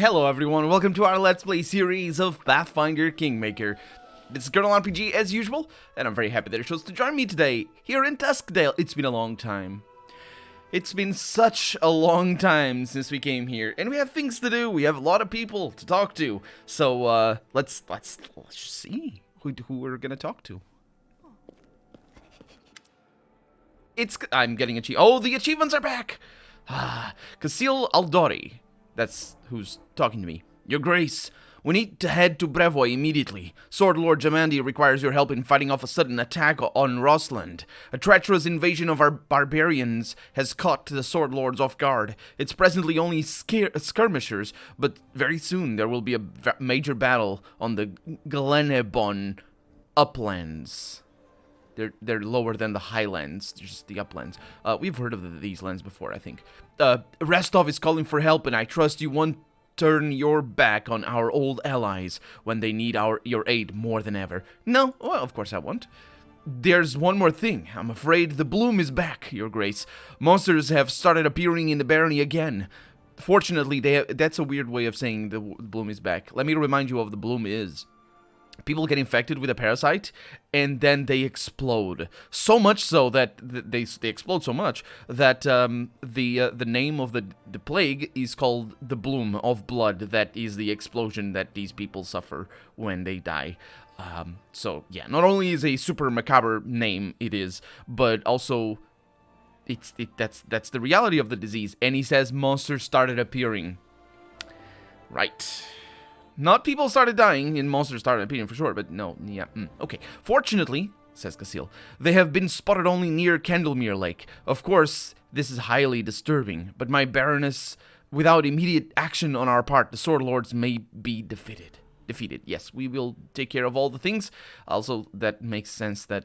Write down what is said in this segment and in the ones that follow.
Hello everyone, welcome to our Let's Play series of Pathfinder Kingmaker. This is Colonel RPG as usual, and I'm very happy that you chose to join me today here in Tuskdale. It's been a long time. It's been such a long time since we came here, and we have things to do. We have a lot of people to talk to. So let's see who we're gonna talk to. I'm getting Oh, the achievements are back. Casil Aldori. That's who's talking to me. Your Grace, we need to head to Brevoy immediately. Sword Lord Jamandi requires your help in fighting off a sudden attack on Rosland. A treacherous invasion of our barbarians has caught the Sword Lords off guard. It's presently only skirmishers, but very soon there will be a major battle on the Glenebon uplands. They're lower than the highlands, just the uplands. We've heard of these lands before, I think. Restov is calling for help, and I trust you won't turn your back on our old allies when they need your aid more than ever. No, well, of course I won't. There's one more thing. I'm afraid the bloom is back, Your Grace. Monsters have started appearing in the barony again. Fortunately, that's a weird way of saying the bloom is back. Let me remind you of the bloom is. People get infected with a parasite, and then they explode. So much so that they explode so much that the name of the plague is called the bloom of blood. That is the explosion that these people suffer when they die. So yeah, not only is a super macabre name it is, but also that's the reality of the disease. And he says monsters started appearing. Right. Not people started dying and monsters started appearing for sure, but no, yeah, okay. Fortunately, says Casil, they have been spotted only near Candlemere Lake. Of course, this is highly disturbing, but my Baroness, without immediate action on our part, the Sword Lords may be defeated. Yes, we will take care of all the things. Also, that makes sense that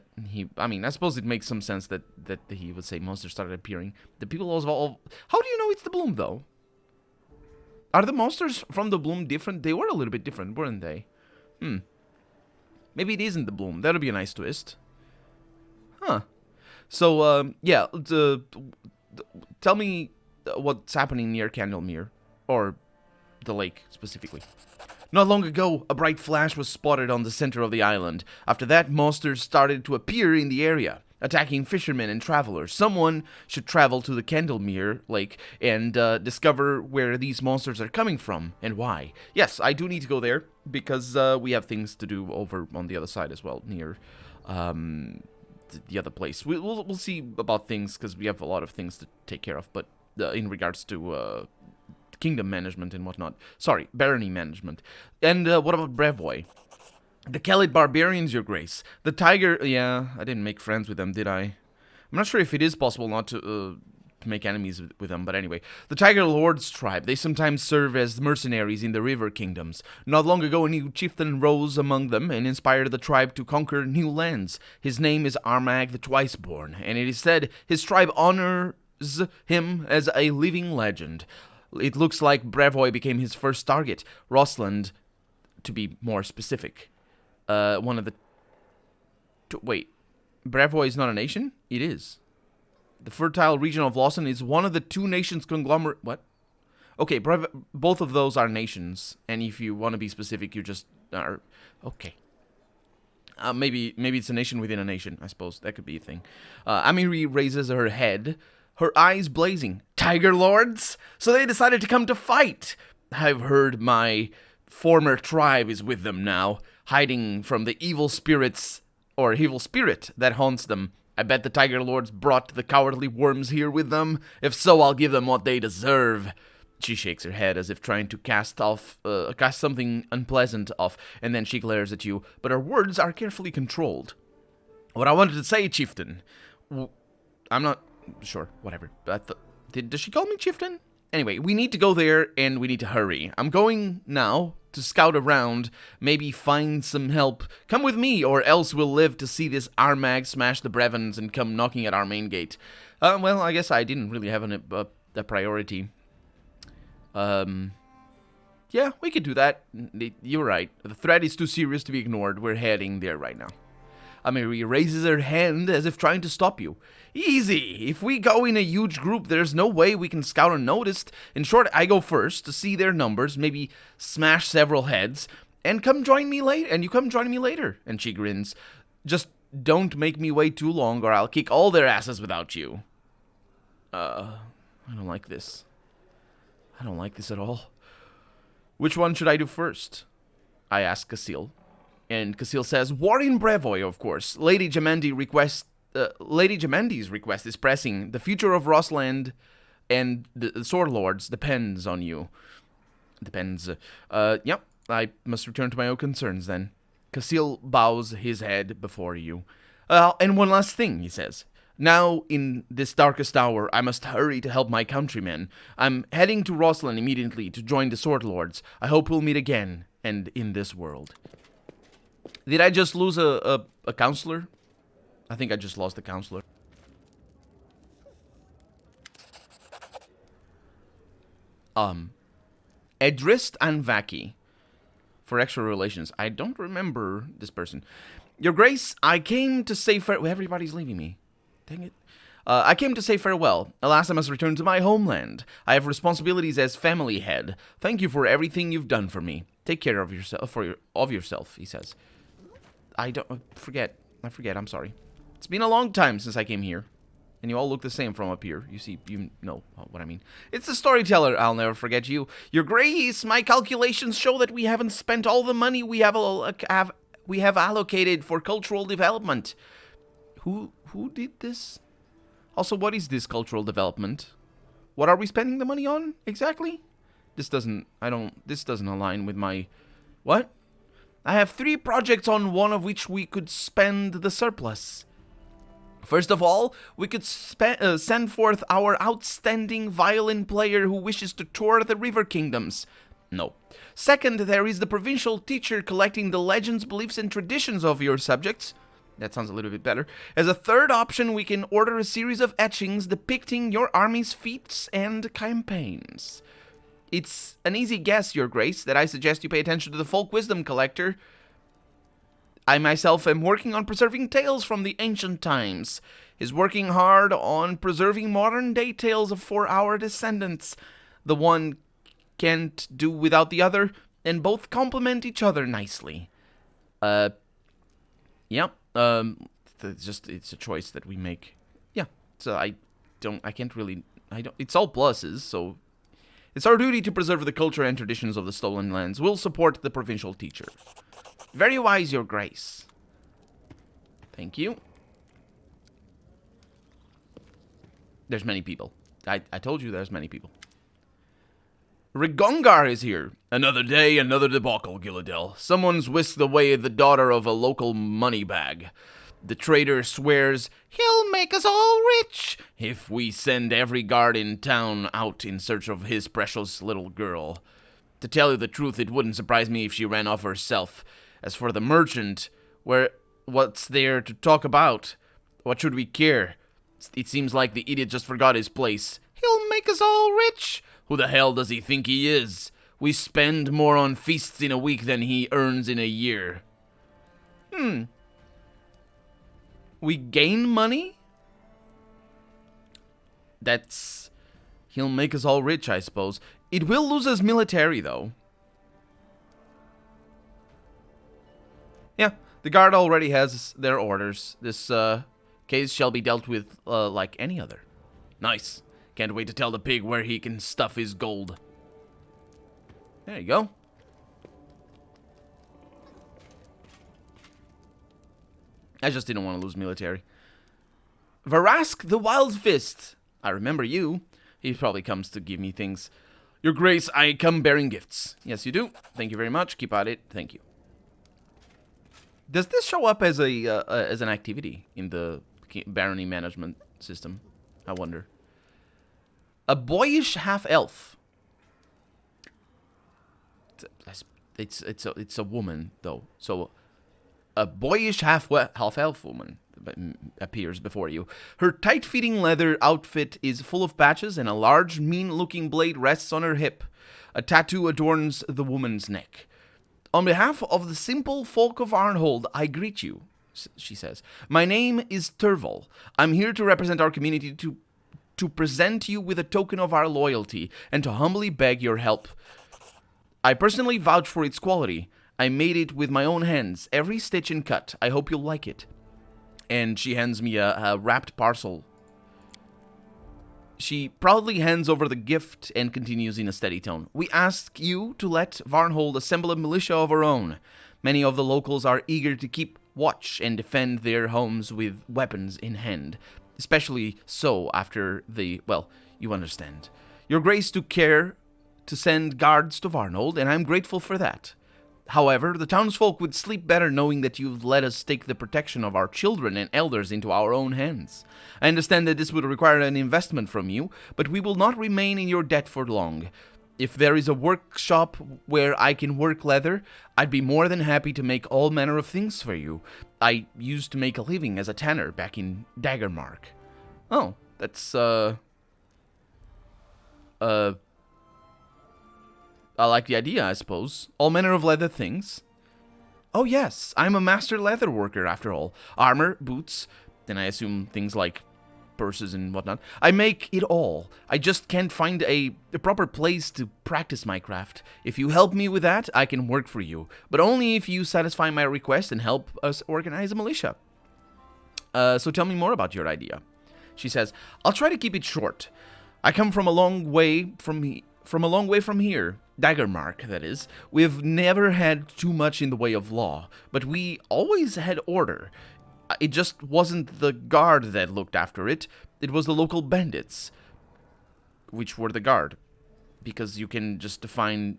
I suppose it makes some sense that he would say monsters started appearing. The people also, how do you know it's the bloom, though? Are the monsters from the bloom different? They were a little bit different, weren't they? Maybe it isn't the bloom. That'll be a nice twist. Huh. So, yeah. Tell me what's happening near Candlemere. Or the lake, specifically. Not long ago, a bright flash was spotted on the center of the island. After that, monsters started to appear in the area, attacking fishermen and travelers. Someone should travel to the Candlemere Lake and discover where these monsters are coming from and why. Yes, I do need to go there because we have things to do over on the other side as well, near the other place. We'll see about things because we have a lot of things to take care of, but in regards to kingdom management and whatnot. Sorry, barony management. And what about Brevoy? The Kelid barbarians, Your Grace. The tiger... Yeah, I didn't make friends with them, did I? I'm not sure if it is possible not to make enemies with them, but anyway. The Tiger Lords tribe. They sometimes serve as mercenaries in the river kingdoms. Not long ago, a new chieftain rose among them and inspired the tribe to conquer new lands. His name is Armag the Twiceborn, and it is said his tribe honors him as a living legend. It looks like Brevoy became his first target. Rosland, to be more specific. One of the... Wait, Brevoy is not a nation? It is. The fertile region of Lawson is one of the two nations conglomerate... What? Okay, both of those are nations, and if you want to be specific, you just are... Okay. Maybe it's a nation within a nation, I suppose. That could be a thing. Amiri raises her head, her eyes blazing. Tiger Lords? So they decided to come to fight! I've heard my former tribe is with them now, hiding from the evil spirits, or evil spirit that haunts them. I bet the Tiger Lords brought the cowardly worms here with them. If so, I'll give them what they deserve. She shakes her head as if trying to cast something unpleasant off, and then she glares at you, but her words are carefully controlled. What I wanted to say, Chieftain... I'm not... Sure, whatever. Does she call me Chieftain? Anyway, we need to go there, and we need to hurry. I'm going now to scout around, maybe find some help. Come with me, or else we'll live to see this Armag smash the Brevans and come knocking at our main gate. Well, I guess I didn't really have a priority. Yeah, we could do that. You're right. The threat is too serious to be ignored. We're heading there right now. Amiri raises her hand as if trying to stop you. Easy! If we go in a huge group, there's no way we can scout unnoticed. In short, I go first to see their numbers, maybe smash several heads, and come join me later. And you come join me later. And she grins. Just don't make me wait too long, or I'll kick all their asses without you. I don't like this. I don't like this at all. Which one should I do first? I ask Casil. And Casil says, War in Brevoy, of course. Lady Jamandi's request is pressing. The future of Rossland and the Sword Lords depends on you. Depends. Yep, I must return to my own concerns then. Casil bows his head before you. And one last thing, he says. Now, in this darkest hour, I must hurry to help my countrymen. I'm heading to Rossland immediately to join the Sword Lords. I hope we'll meet again, and in this world. Did I just lose a counselor? I think I just lost a counselor. Edrist and Vaki. For extra relations. I don't remember this person. Your Grace, I came to say farewell. Everybody's leaving me. Dang it. I came to say farewell. Alas, I must return to my homeland. I have responsibilities as family head. Thank you for everything you've done for me. Take care of yourself, he says. I forget. I'm sorry. It's been a long time since I came here. And you all look the same from up here. You see, you know what I mean. It's the storyteller, I'll never forget you. Your Grace, my calculations show that we haven't spent all the money we have allocated for cultural development. Who did this? Also, what is this cultural development? What are we spending the money on, exactly? This doesn't align with my... What? I have 3 projects on one of which we could spend the surplus. First of all, we could send forth our outstanding violin player who wishes to tour the River Kingdoms. No. Second, there is the provincial teacher collecting the legends, beliefs, and traditions of your subjects. That sounds a little bit better. As a third option, we can order a series of etchings depicting your army's feats and campaigns. It's an easy guess, Your Grace, that I suggest you pay attention to the folk wisdom collector. I myself am working on preserving tales from the ancient times. Is working hard on preserving modern-day tales for our descendants. The one can't do without the other, and both complement each other nicely. Yep. It's a choice that we make. Yeah. So it's all pluses, so it's our duty to preserve the culture and traditions of the stolen lands. We'll support the provincial teacher. Very wise, Your Grace. Thank you. There's many people. I told you there's many people. Rigongar is here. Another day, another debacle, Gilladel. Someone's whisked away the daughter of a local moneybag. The trader swears he'll make us all rich if we send every guard in town out in search of his precious little girl. To tell you the truth, it wouldn't surprise me if she ran off herself. As for the merchant, what's there to talk about? What should we care? It seems like the idiot just forgot his place. He'll make us all rich. Who the hell does he think he is? We spend more on feasts in a week than he earns in a year. We gain money? He'll make us all rich, I suppose. It will lose us military, though. Yeah, the guard already has their orders. This case shall be dealt with like any other. Nice. Can't wait to tell the pig where he can stuff his gold. There you go. I just didn't want to lose military. Varask the Wild Fist. I remember you. He probably comes to give me things. Your Grace, I come bearing gifts. Yes, you do. Thank you very much. Keep at it. Thank you. Does this show up as an activity in the barony management system? I wonder. A boyish half-elf. It's a woman, though. So, a boyish half-elf woman appears before you. Her tight-fitting leather outfit is full of patches, and a large, mean-looking blade rests on her hip. A tattoo adorns the woman's neck. On behalf of the simple folk of Arnhold, I greet you. she says. My name is Turval. I'm here to represent our community to present you with a token of our loyalty and to humbly beg your help. I personally vouch for its quality. I made it with my own hands, every stitch and cut. I hope you'll like it. And she hands me a wrapped parcel. She proudly hands over the gift and continues in a steady tone. We ask you to let Varnhold assemble a militia of our own. Many of the locals are eager to keep watch and defend their homes with weapons in hand. Especially so after the, well, you understand. Your Grace took care to send guards to Varnhold, and I'm grateful for that. However, the townsfolk would sleep better knowing that you've let us take the protection of our children and elders into our own hands. I understand that this would require an investment from you, but we will not remain in your debt for long. If there is a workshop where I can work leather, I'd be more than happy to make all manner of things for you. I used to make a living as a tanner back in Daggermark. Oh, that's, I like the idea, I suppose. All manner of leather things. Oh yes, I'm a master leather worker after all. Armor, boots, and I assume things like purses and whatnot. I make it all. I just can't find a proper place to practice my craft. If you help me with that, I can work for you. But only if you satisfy my request and help us organize a militia. So tell me more about your idea. She says, I'll try to keep it short. I come from a long way from here. Daggermark, that is. We've never had too much in the way of law, but we always had order. It just wasn't the guard that looked after it. It was the local bandits, which were the guard, because you can just define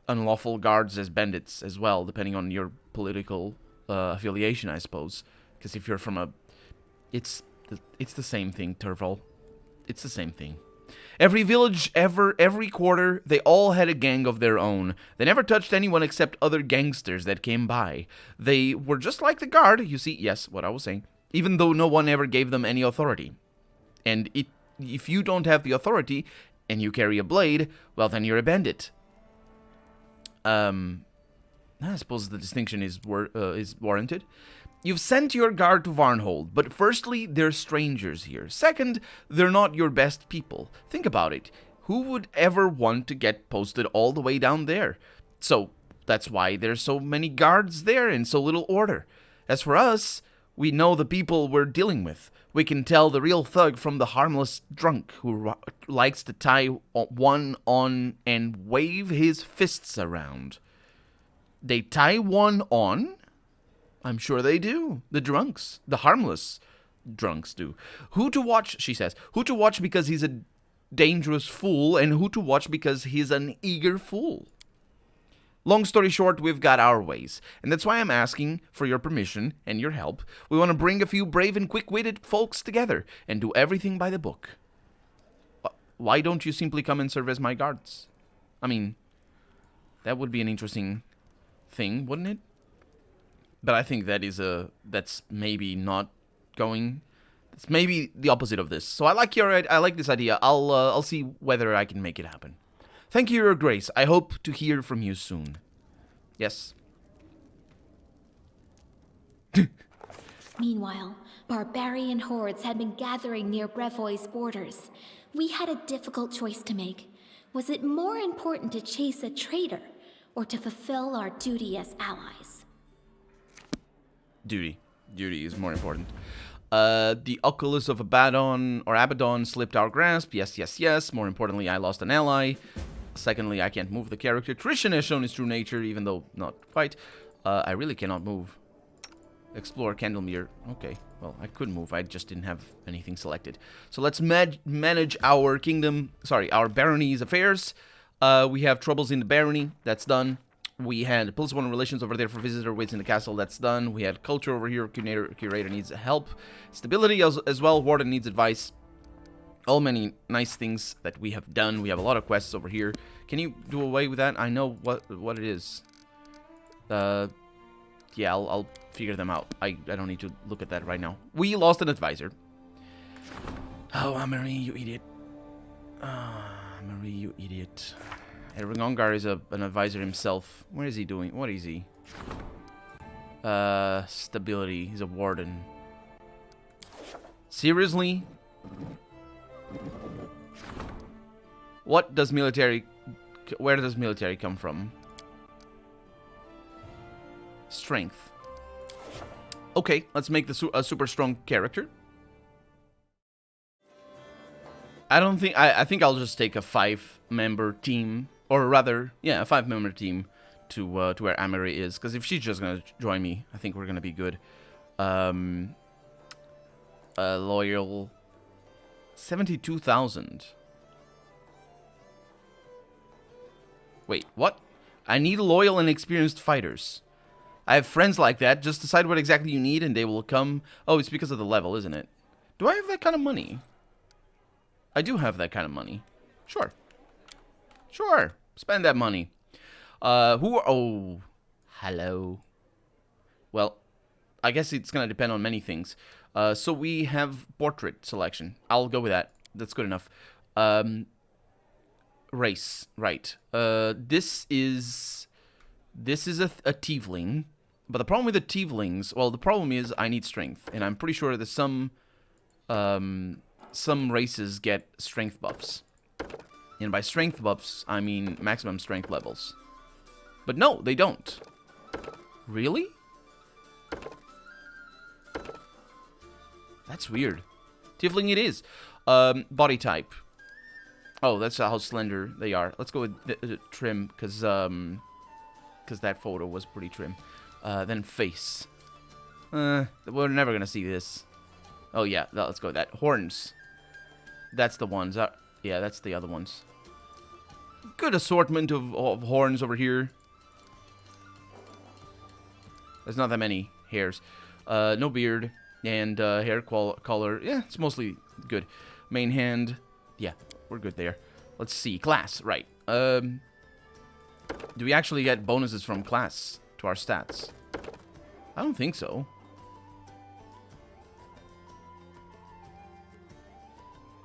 unlawful guards as bandits as well, depending on your political affiliation, I suppose. Because if you're from a... It's the same thing, Turval. It's the same thing. Every village, every quarter, they all had a gang of their own. They never touched anyone except other gangsters that came by. They were just like the guard, you see, yes, what I was saying, even though no one ever gave them any authority. And if you don't have the authority, and you carry a blade, well, then you're a bandit. I suppose the distinction is warranted. You've sent your guard to Varnhold, but firstly, they're strangers here. Second, they're not your best people. Think about it. Who would ever want to get posted all the way down there? So, that's why there's so many guards there and so little order. As for us, we know the people we're dealing with. We can tell the real thug from the harmless drunk who likes to tie one on and wave his fists around. They tie one on? I'm sure they do. The drunks. The harmless drunks do. Who to watch, she says. Who to watch because he's a dangerous fool, and who to watch because he's an eager fool. Long story short, we've got our ways, and that's why I'm asking for your permission and your help. We want to bring a few brave and quick-witted folks together and do everything by the book. Why don't you simply come and serve as my guards? I mean, that would be an interesting thing, wouldn't it? But I think that's maybe not going. It's maybe the opposite of this. So I like this idea. I'll see whether I can make it happen. Thank you, Your Grace. I hope to hear from you soon. Yes. Meanwhile, barbarian hordes had been gathering near Brevoy's borders. We had a difficult choice to make. Was it more important to chase a traitor, or to fulfill our duty as allies? Duty. Duty is more important. The Oculus of Abaddon slipped our grasp. Yes. More importantly, I lost an ally. Secondly, I can't move the character. Trishan has shown his true nature, even though not quite. I really cannot move. Explore Candlemere. Okay, well, I could move. I just didn't have anything selected. So let's manage our our barony's affairs. We have troubles in the barony. That's done. We had +1 relations over there for visitor waits in the castle. That's done. We had culture over here. Curator needs help. Stability as well. Warden needs advice. All many nice things that we have done. We have a lot of quests over here. Can you do away with that? I know what it is. Yeah, I'll figure them out. I don't need to look at that right now. We lost an advisor. Oh, Marie, you idiot. Marie, you idiot. Erwin Ongar is an advisor himself. What is he doing? What is he? Stability. He's a warden. Seriously? What does military... Where does military come from? Strength. Okay, let's make the a super strong character. I don't think... I think I'll just take a 5-member team. Or rather, yeah, a 5-member team to where Amory is. Because if she's just gonna join me, I think we're gonna be good. Loyal... 72,000. Wait, what? I need loyal and experienced fighters. I have friends like that. Just decide what exactly you need and they will come. Oh, it's because of the level, isn't it? Do I have that kind of money? I do have that kind of money. Sure. Sure. Spend that money. Who are... Oh. Hello. Well, I guess it's going to depend on many things. So we have portrait selection. I'll go with that. That's good enough. Race. Right. This is a tiefling. But the problem with the tieflings... Well, the problem is I need strength. And I'm pretty sure that some races get strength buffs. And by strength buffs, I mean maximum strength levels. But no, they don't. Really? That's weird. Tiefling it is. Body type. Oh, that's how slender they are. Let's go with trim, because that photo was pretty trim. Then face. We're never going to see this. Oh, yeah, let's go with that. Horns. That's the ones. Yeah, that's the other ones. Good assortment of horns over here. There's not that many hairs. No beard. And hair color. Yeah, it's mostly good. Main hand. Yeah, we're good there. Let's see. Class. Right. Do we actually get bonuses from class to our stats? I don't think so.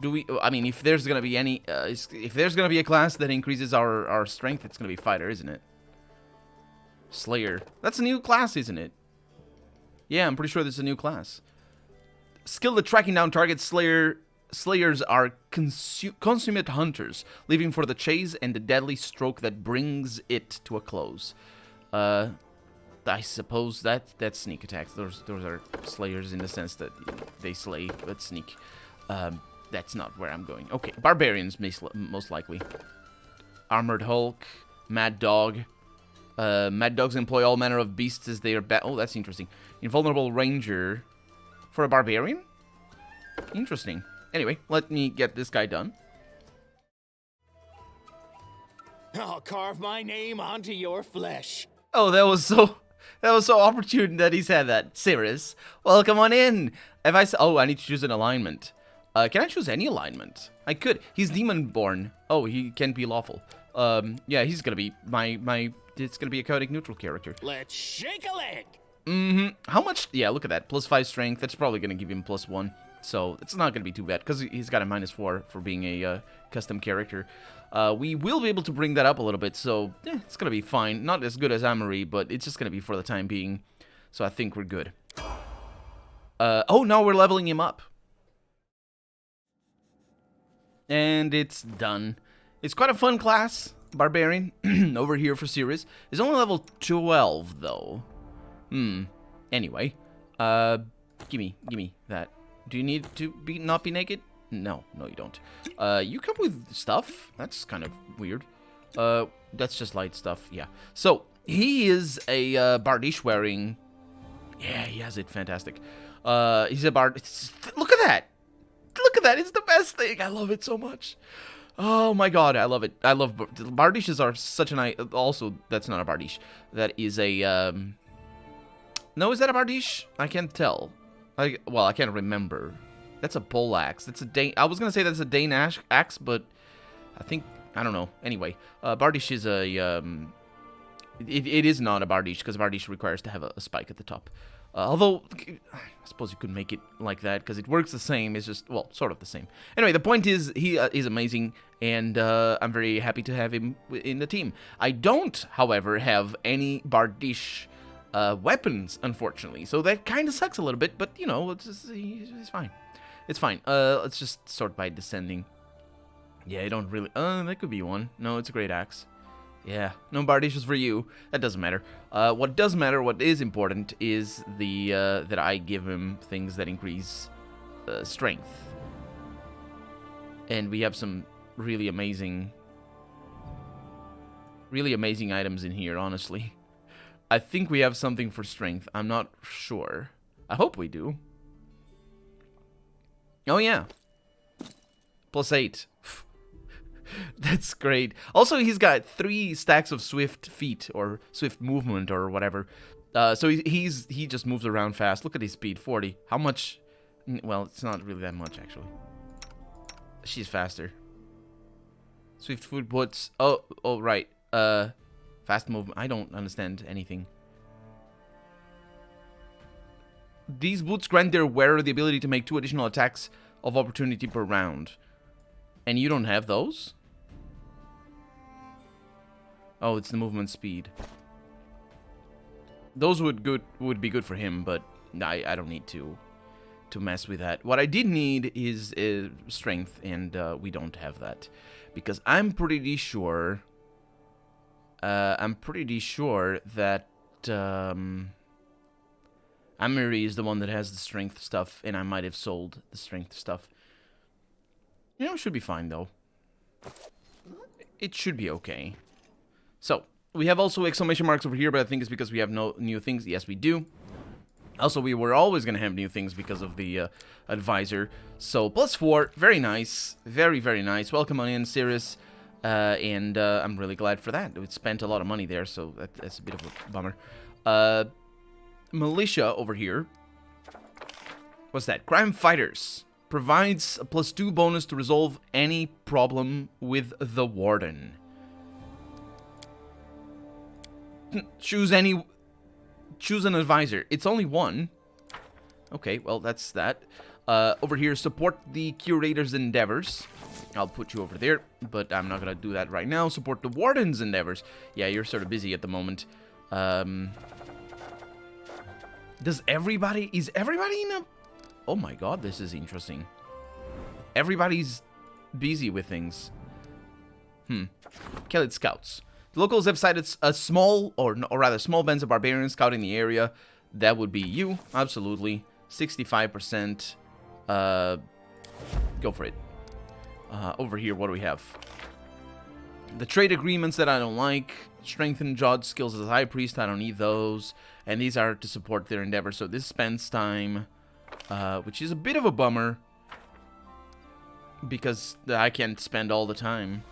Do we? I mean, if there's gonna be any, if there's gonna be a class that increases our strength, it's gonna be fighter, isn't it? Slayer. That's a new class, isn't it? Yeah, I'm pretty sure this is a new class. Skilled at tracking down targets, slayers are consummate hunters, leaving for the chase and the deadly stroke that brings it to a close. I suppose that's sneak attacks. Those are slayers in the sense that they slay, but sneak. That's not where I'm going. Okay, barbarians most likely. Armored Hulk, Mad Dog. Mad Dogs employ all manner of beasts as their oh, that's interesting. Invulnerable Ranger for a barbarian? Interesting. Anyway, let me get this guy done. I'll carve my name onto your flesh. Oh, that was so opportune that he said that. Serious. Welcome on in. If I oh, I need to choose an alignment. Can I choose any alignment? I could. He's demon-born. Oh, he can be lawful. Yeah, he's gonna be it's gonna be a chaotic neutral character. Let's shake a leg. How much? Yeah, look at that. +5 strength. That's probably gonna give him +1. So it's not gonna be too bad because he's got a -4 for being a custom character. We will be able to bring that up a little bit. So yeah, it's gonna be fine. Not as good as Amory, but it's just gonna be for the time being. So I think we're good. Oh, now we're leveling him up. And it's done. It's quite a fun class, Barbarian, over here for series. It's only level 12, though. Anyway, gimme that. Do you need to not be naked? No, you don't. You come with stuff? That's kind of weird. That's just light stuff, yeah. So, he is a Bardiche wearing... Yeah, he has it, fantastic. He's a Bard... Look at that! Look at that, it's the best thing. I love it so much. Oh my god, I love it. I love Bardiches are such a nice. Also, that's not a Bardiche. That is a no, is that a Bardiche? I can't tell. Well, I can't remember. That's a pole axe. That's a Dane. I was gonna say that's a Dane axe, but I think I don't know. Anyway, Bardiche is a it is not a Bardiche because Bardiche requires to have a spike at the top. Although, I suppose you could make it like that, because it works the same, it's just, well, sort of the same. Anyway, the point is, he is amazing, and I'm very happy to have him in the team. I don't, however, have any Bardiche weapons, unfortunately. So that kind of sucks a little bit, but, you know, it's fine. It's fine. Let's just sort by descending. Yeah, I don't really... that could be one. No, it's a great axe. Yeah, no bard issues for you. That doesn't matter. What does matter, what is important, is the that I give him things that increase strength. And we have some really amazing items in here, honestly. I think we have something for strength. I'm not sure. I hope we do. Oh, yeah. +8. That's great. Also, he's got 3 stacks of swift feet, or swift movement, or whatever. So he just moves around fast. Look at his speed, 40. How much? Well, it's not really that much, actually. She's faster. Swift foot boots. Oh, right. Fast movement. I don't understand anything. These boots grant their wearer the ability to make 2 additional attacks of opportunity per round. And you don't have those? Oh, it's the movement speed. Those would be good for him, but I don't need to mess with that. What I did need is strength, and we don't have that. Because I'm pretty sure that Amiri is the one that has the strength stuff, and I might have sold the strength stuff. You know, it should be fine, though. It should be okay. So, we have also exclamation marks over here, but I think it's because we have no new things. Yes, we do. Also, we were always going to have new things because of the advisor. So, +4, very nice. Very, very nice. Welcome on in, Sirius. And I'm really glad for that. We spent a lot of money there, so that's a bit of a bummer. Militia over here. What's that? Crime Fighters. Provides a +2 bonus to resolve any problem with the warden. Choose an advisor. It's only one. Okay, well, that's that. Over here, support the curator's endeavors. I'll put you over there, but I'm not gonna do that right now. Support the warden's endeavors. Yeah, you're sort of busy at the moment. Is everybody in a... Oh my god, this is interesting. Everybody's busy with things. Kellet scouts. The locals have cited a small, or rather small bands of barbarians scouting the area. That would be you, absolutely. 65%. Go for it. Over here, what do we have? The trade agreements that I don't like. Strengthen Jod's skills as a high priest. I don't need those. And these are to support their endeavor. So this spends time, which is a bit of a bummer, because I can't spend all the time.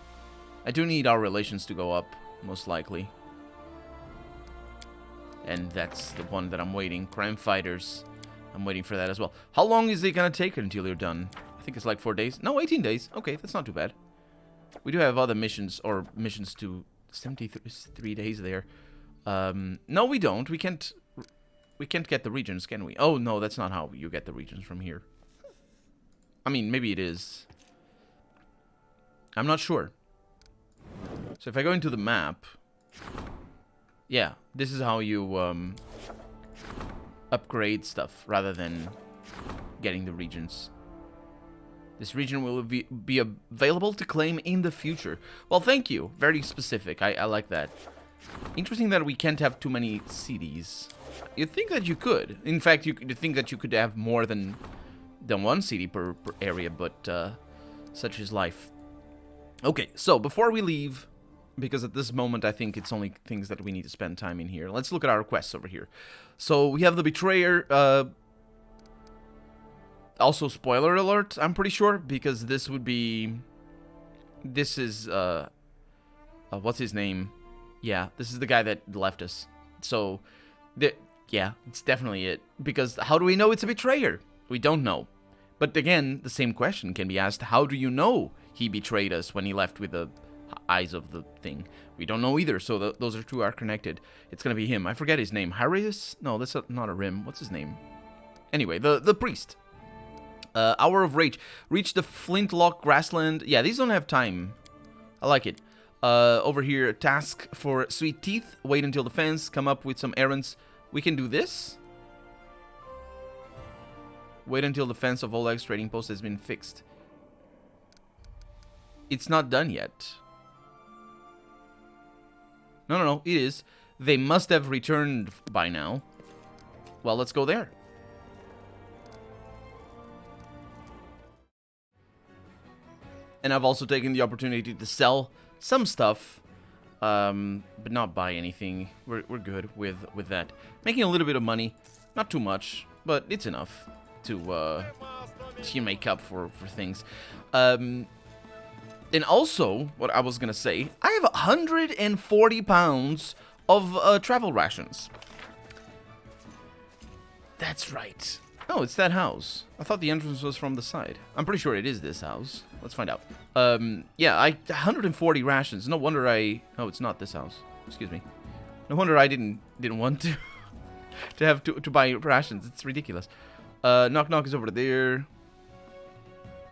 I do need our relations to go up, most likely. And that's the one that I'm waiting. Crime Fighters. I'm waiting for that as well. How long is it going to take until you're done? I think it's like 4 days. No, 18 days. Okay, that's not too bad. We do have other missions, or missions to 73 days there. No, we don't. We can't get the regions, can we? Oh, no, that's not how you get the regions from here. I mean, maybe it is. I'm not sure. So if I go into the map... Yeah, this is how you upgrade stuff, rather than getting the regions. This region will be available to claim in the future. Well, thank you. Very specific. I like that. Interesting that we can't have too many cities. You'd think that you could. In fact, you'd think that you could have more than one city per area, but such is life. Okay, so before we leave, because at this moment I think it's only things that we need to spend time in here, let's look at our quests over here. So we have the Betrayer. Also, spoiler alert, I'm pretty sure, because this would be... This is, what's his name? Yeah, this is the guy that left us. So, yeah, it's definitely it. Because how do we know it's a betrayer? We don't know. But again, the same question can be asked, how do you know he betrayed us when he left with the eyes of the thing? We don't know either, so those two are connected. It's gonna be him. I forget his name. Harius? No, that's not a Rim. What's his name? Anyway, the priest. Hour of Rage. Reach the Flintlock Grassland. Yeah, these don't have time. I like it. Over here, task for Sweet Teeth. Wait until the fence. Come up with some errands We can do this. Wait until the fence of Oleg's trading post has been fixed. It's not done yet. No, it is. They must have returned by now. Well, let's go there. And I've also taken the opportunity to sell some stuff, but not buy anything. We're good with that. Making a little bit of money, not too much, but it's enough to make up for things. And also, what I was gonna say, I have 140 pounds of travel rations. That's right. Oh, it's that house. I thought the entrance was from the side. I'm pretty sure it is this house. Let's find out. Yeah, 140 rations. No wonder I... Oh, it's not this house. Excuse me. No wonder I didn't want to to have to buy rations. It's ridiculous. Knock knock is over there.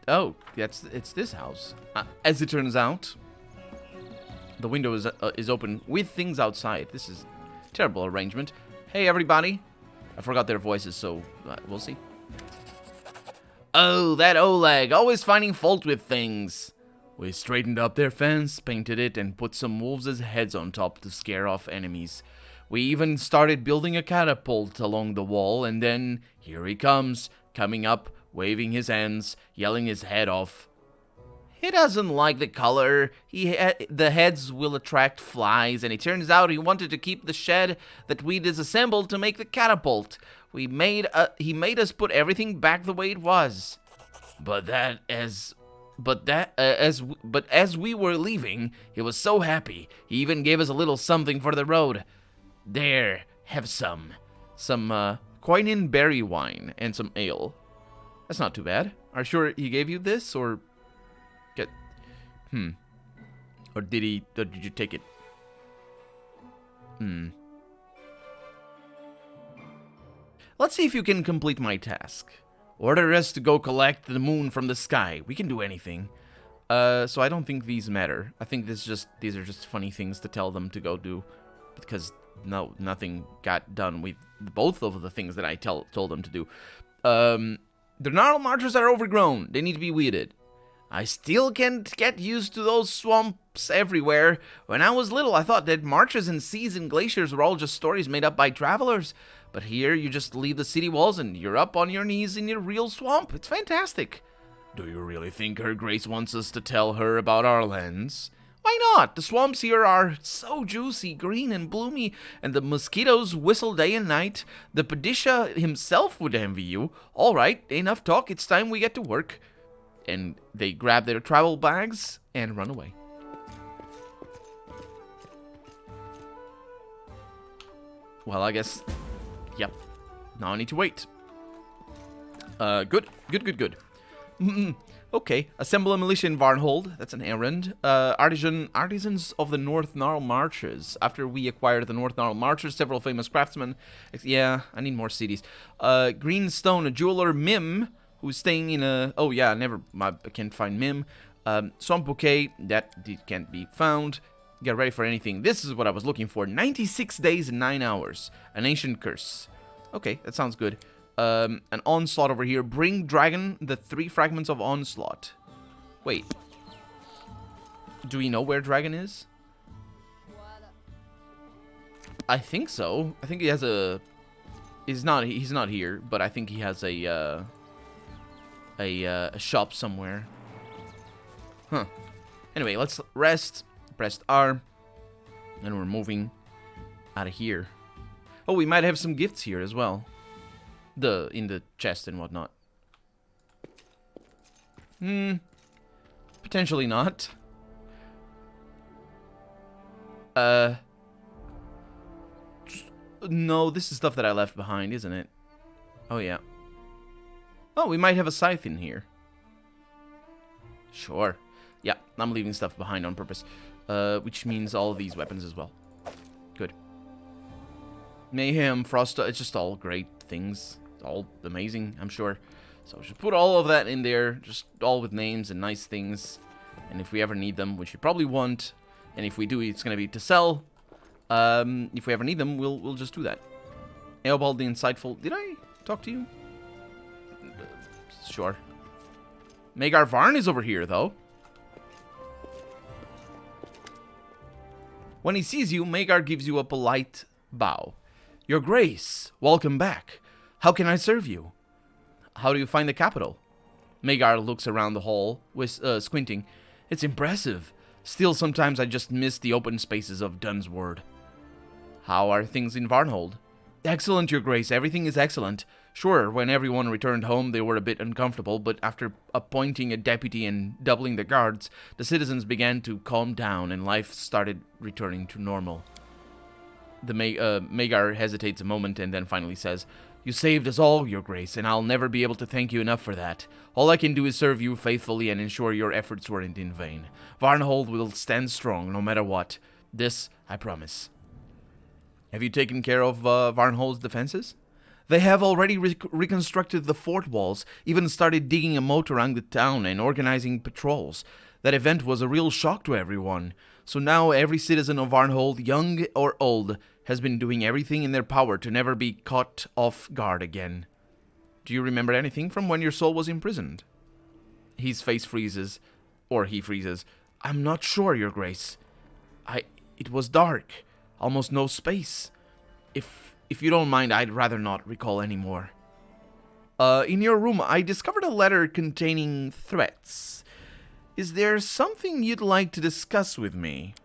Oh, it's this house. As it turns out, the window is open with things outside. This is terrible arrangement. Hey, everybody. I forgot their voices, so we'll see. Oh, that Oleg, always finding fault with things. We straightened up their fence, painted it, and put some wolves' heads on top to scare off enemies. We even started building a catapult along the wall, and then here he comes, coming up, waving his hands, yelling his head off. He doesn't like the color. The heads will attract flies, and it turns out he wanted to keep the shed that we disassembled to make the catapult. He made us put everything back the way it was. But as we were leaving, he was so happy. He even gave us a little something for the road. There, have some quinine berry wine and some ale. That's not too bad. Are you sure he gave you this, or or did you take it? Let's see if you can complete my task. Order us to go collect the moon from the sky. We can do anything. So I don't think these matter. I think these are just funny things to tell them to go do, because nothing got done with both of the things that I told them to do. The gnarl marchers are overgrown. They need to be weeded. I still can't get used to those swamps everywhere. When I was little, I thought that marches and seas and glaciers were all just stories made up by travelers. But here, you just leave the city walls and you're up on your knees in your real swamp. It's fantastic. Do you really think Her Grace wants us to tell her about our lands? Why not? The swamps here are so juicy, green and bloomy, and the mosquitoes whistle day and night. The Padisha himself would envy you. All right, enough talk. It's time we get to work. And they grab their travel bags and run away. Well, I guess... Yep. Now I need to wait. Good. Okay. Assemble a militia in Varnhold. That's an errand. Artisans of the North Gnarl Marchers. After we acquired the North Gnarl Marchers, several famous craftsmen... Yeah, I need more cities. Greenstone, a jeweler, Mim... who's staying in a... Oh, yeah, I can't find Mim. Swamp Bouquet, that can't be found. Get ready for anything. This is what I was looking for. 96 days and 9 hours. An ancient curse. Okay, that sounds good. An onslaught over here. Bring dragon the 3 fragments of onslaught. Wait. Do we know where dragon is? I think so. I think he has a... He's not here, but I think he has a shop somewhere. Huh. Anyway, let's rest. Press R. And we're moving out of here. Oh, we might have some gifts here as well. In the chest and whatnot. Potentially not. No, this is stuff that I left behind, isn't it? Oh, yeah. Oh, we might have a scythe in here. Sure. Yeah, I'm leaving stuff behind on purpose. Which means all of these weapons as well. Good. Mayhem, Frost, it's just all great things. It's all amazing, I'm sure. So we should put all of that in there, just all with names and nice things. And if we ever need them, which we probably won't, and if we do, it's going to be to sell. If we ever need them, we'll just do that. Eobald the Insightful. Did I talk to you? Sure. Magar Varn is over here, though. When he sees you, Magar gives you a polite bow. Your Grace, welcome back. How can I serve you? How do you find the capital? Magar looks around the hall, squinting. It's impressive. Still, sometimes I just miss the open spaces of Dunsword. How are things in Varnhold? Excellent, Your Grace. Everything is excellent. Sure, when everyone returned home, they were a bit uncomfortable, but after appointing a deputy and doubling the guards, the citizens began to calm down and life started returning to normal. The Magar hesitates a moment and then finally says, You saved us all, Your Grace, and I'll never be able to thank you enough for that. All I can do is serve you faithfully and ensure your efforts weren't in vain. Varnhold will stand strong no matter what. This, I promise. Have you taken care of Varnhold's defenses? They have already reconstructed the fort walls, even started digging a moat around the town and organizing patrols. That event was a real shock to everyone. So now every citizen of Varnhold, young or old, has been doing everything in their power to never be caught off guard again. Do you remember anything from when your soul was imprisoned? His face freezes, or he freezes. I'm not sure, Your Grace. It was dark, almost no space. If you don't mind, I'd rather not recall anymore. In your room, I discovered a letter containing threats. Is there something you'd like to discuss with me?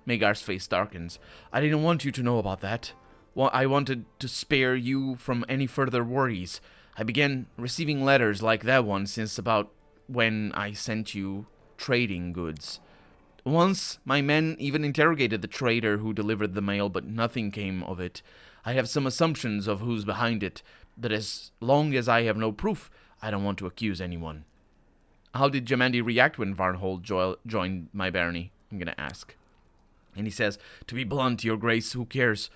Magar's face darkens. I didn't want you to know about that. Well, I wanted to spare you from any further worries. I began receiving letters like that one since about when I sent you trading goods. Once, my men even interrogated the trader who delivered the mail, but nothing came of it. I have some assumptions of who's behind it, but as long as I have no proof, I don't want to accuse anyone. How did Jamandi react when Varnhold joined my barony? I'm gonna ask. And he says, To be blunt, Your Grace, who cares?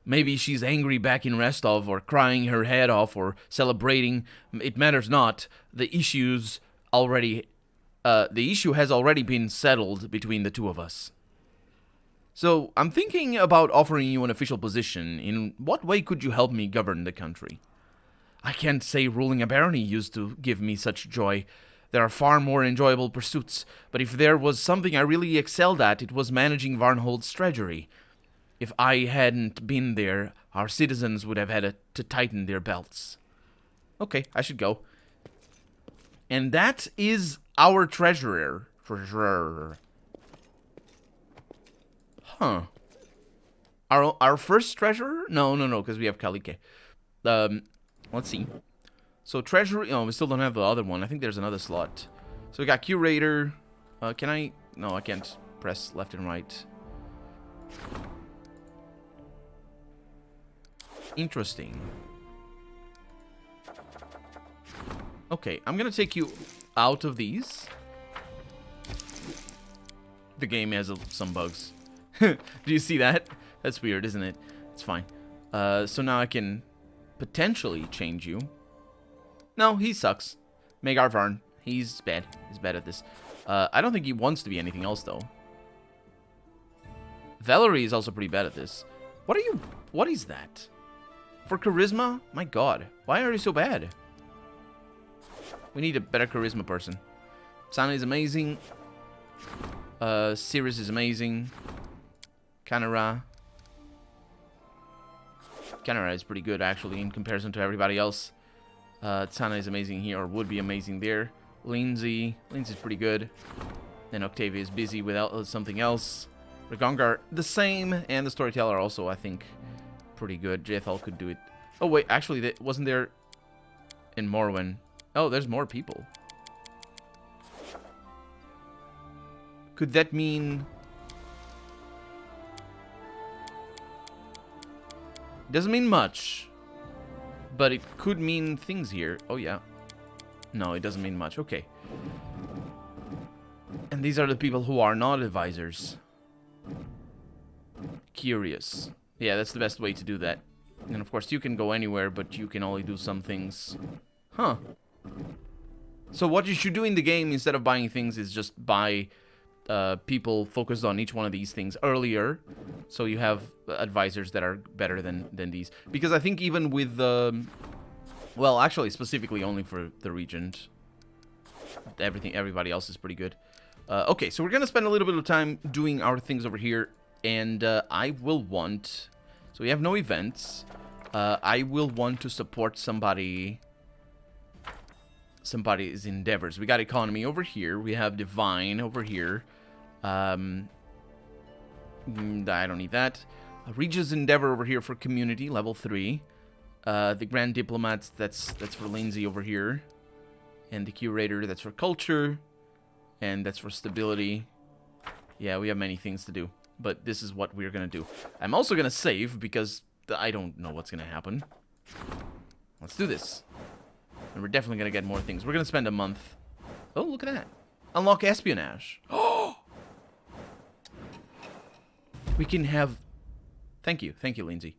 Maybe she's angry back in Restov, or crying her head off, or celebrating. It matters not. The issue has already been settled between the two of us. So, I'm thinking about offering you an official position. In what way could you help me govern the country? I can't say ruling a barony used to give me such joy. There are far more enjoyable pursuits, but if there was something I really excelled at, it was managing Varnhold's treasury. If I hadn't been there, our citizens would have had to tighten their belts. Okay, I should go. And that is our treasurer. Huh. Our first treasurer? No, because we have Kalike. Let's see. So treasury, we still don't have the other one. I think there's another slot. So we got curator. Can I? No, I can't press left and right. Interesting. Okay, I'm gonna take you out of these. The game has some bugs. Do you see that? That's weird, isn't it? It's fine. So now I can potentially change you. No, he sucks. Magar Varn. He's bad. He's bad at this. I don't think he wants to be anything else, though. Valerie is also pretty bad at this. What is that? For charisma? My god. Why are you so bad? We need a better charisma person. Sana is amazing. Sirius is amazing. Kanara. Kanara is pretty good, actually, in comparison to everybody else. Tsana is amazing here, or would be amazing there. Lindsay's pretty good. Then Octavia is busy without something else. Ragongar, the same, and the Storyteller also, I think, pretty good. Jethal could do it. Oh, wait, actually, wasn't there in Morwen? Oh, there's more people. Could that mean... Doesn't mean much. But it could mean things here. Oh, yeah. No, it doesn't mean much. Okay. And these are the people who are not advisors. Curious. Yeah, that's the best way to do that. And of course, you can go anywhere, but you can only do some things. Huh. So what you should do in the game, instead of buying things, is just buy people focused on each one of these things earlier, so you have advisors that are better than these. Because I think even with well, actually, specifically only for the regent, everybody else is pretty good. Okay, so we're gonna spend a little bit of time doing our things over here, and I will want. So we have no events. I will want to support somebody's endeavors. We got economy over here. We have divine over here. I don't need that. Regis endeavor over here for community, level 3. The grand diplomats, that's for Lindsay over here. And the curator, that's for culture. And that's for stability. Yeah, we have many things to do. But this is what we're gonna do. I'm also gonna save because I don't know what's gonna happen. Let's do this. And we're definitely gonna get more things. We're gonna spend a month. Oh, look at that. Unlock espionage. Oh! We can have... Thank you, Lindsay.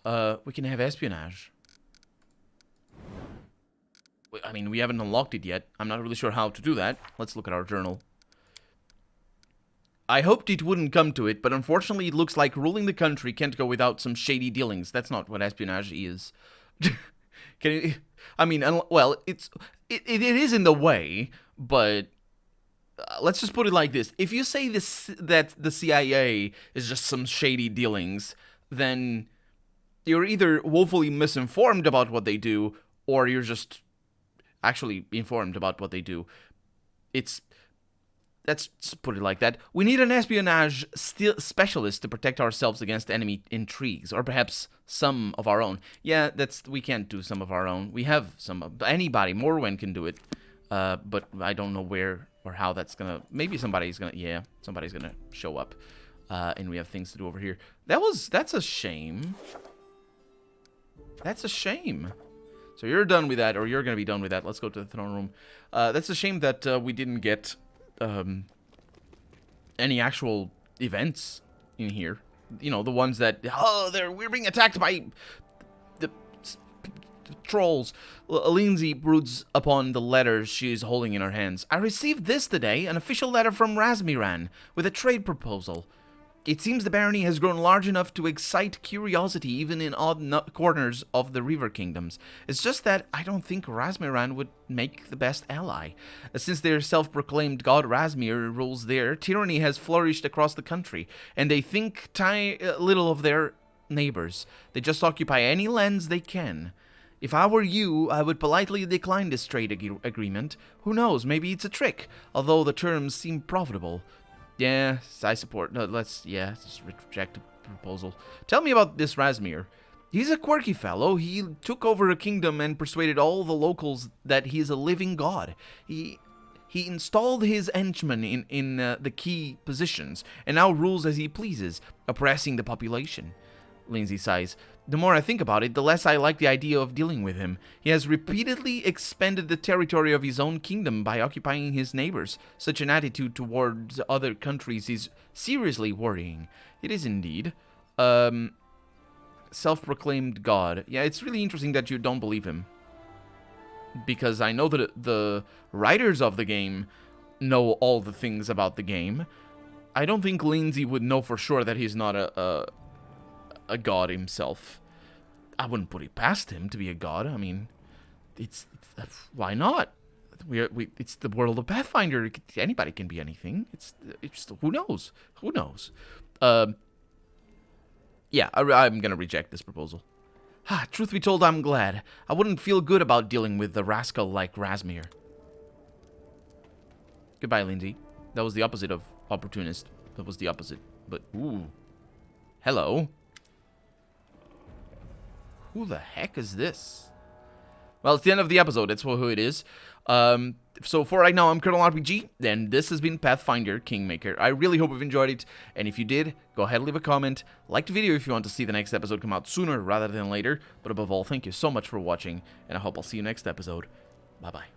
We can have espionage. I mean, we haven't unlocked it yet. I'm not really sure how to do that. Let's look at our journal. I hoped it wouldn't come to it, but unfortunately it looks like ruling the country can't go without some shady dealings. That's not what espionage is. Can you... I mean, well, it is in the way, but let's just put it like this. If you say that the CIA is just some shady dealings, then you're either woefully misinformed about what they do, or you're just actually informed about what they do. Let's just put it like that. We need an espionage specialist to protect ourselves against enemy intrigues, or perhaps some of our own. Yeah, we can't do some of our own. We have some. Anybody, Morwen can do it, but I don't know where or how that's gonna. Maybe somebody's gonna show up, and we have things to do over here. That's a shame. That's a shame. So you're done with that, or you're gonna be done with that. Let's go to the throne room. That's a shame that we didn't get any actual events in here. You know, the ones that we're being attacked by the trolls. Lindsay broods upon the letters she is holding in her hands. I received this today, an official letter from Razmiran with a trade proposal. It seems the barony has grown large enough to excite curiosity even in odd corners of the river kingdoms. It's just that I don't think Razmiran would make the best ally. Since their self-proclaimed god Razmir rules there, tyranny has flourished across the country, and they think little of their neighbors. They just occupy any lands they can. If I were you, I would politely decline this trade agreement. Who knows, maybe it's a trick, although the terms seem profitable. Yeah, I support. No, let's reject the proposal. Tell me about this Razmir. He's a quirky fellow. He took over a kingdom and persuaded all the locals that he is a living god. He installed his henchmen in the key positions and now rules as he pleases, oppressing the population. Lindsay sighs. The more I think about it, the less I like the idea of dealing with him. He has repeatedly expanded the territory of his own kingdom by occupying his neighbors. Such an attitude towards other countries is seriously worrying. It is indeed. Self-proclaimed god. Yeah, it's really interesting that you don't believe him. Because I know that the writers of the game know all the things about the game. I don't think Lindsay would know for sure that he's not a god himself. I wouldn't put it past him to be a god. I mean, it's why not? It's the world of Pathfinder. Anybody can be anything. It's who knows? Who knows? Yeah, I'm gonna reject this proposal. Truth be told, I'm glad. I wouldn't feel good about dealing with a rascal like Razmir. Goodbye, Lindsay. That was the opposite of opportunist. That was the opposite. But ooh, hello. Who the heck is this? Well, it's the end of the episode. That's who it is. So for right now, I'm Colonel RPG, and this has been Pathfinder Kingmaker. I really hope you've enjoyed it, and if you did, go ahead and leave a comment. Like the video if you want to see the next episode come out sooner rather than later. But above all, thank you so much for watching, and I hope I'll see you next episode. Bye-bye.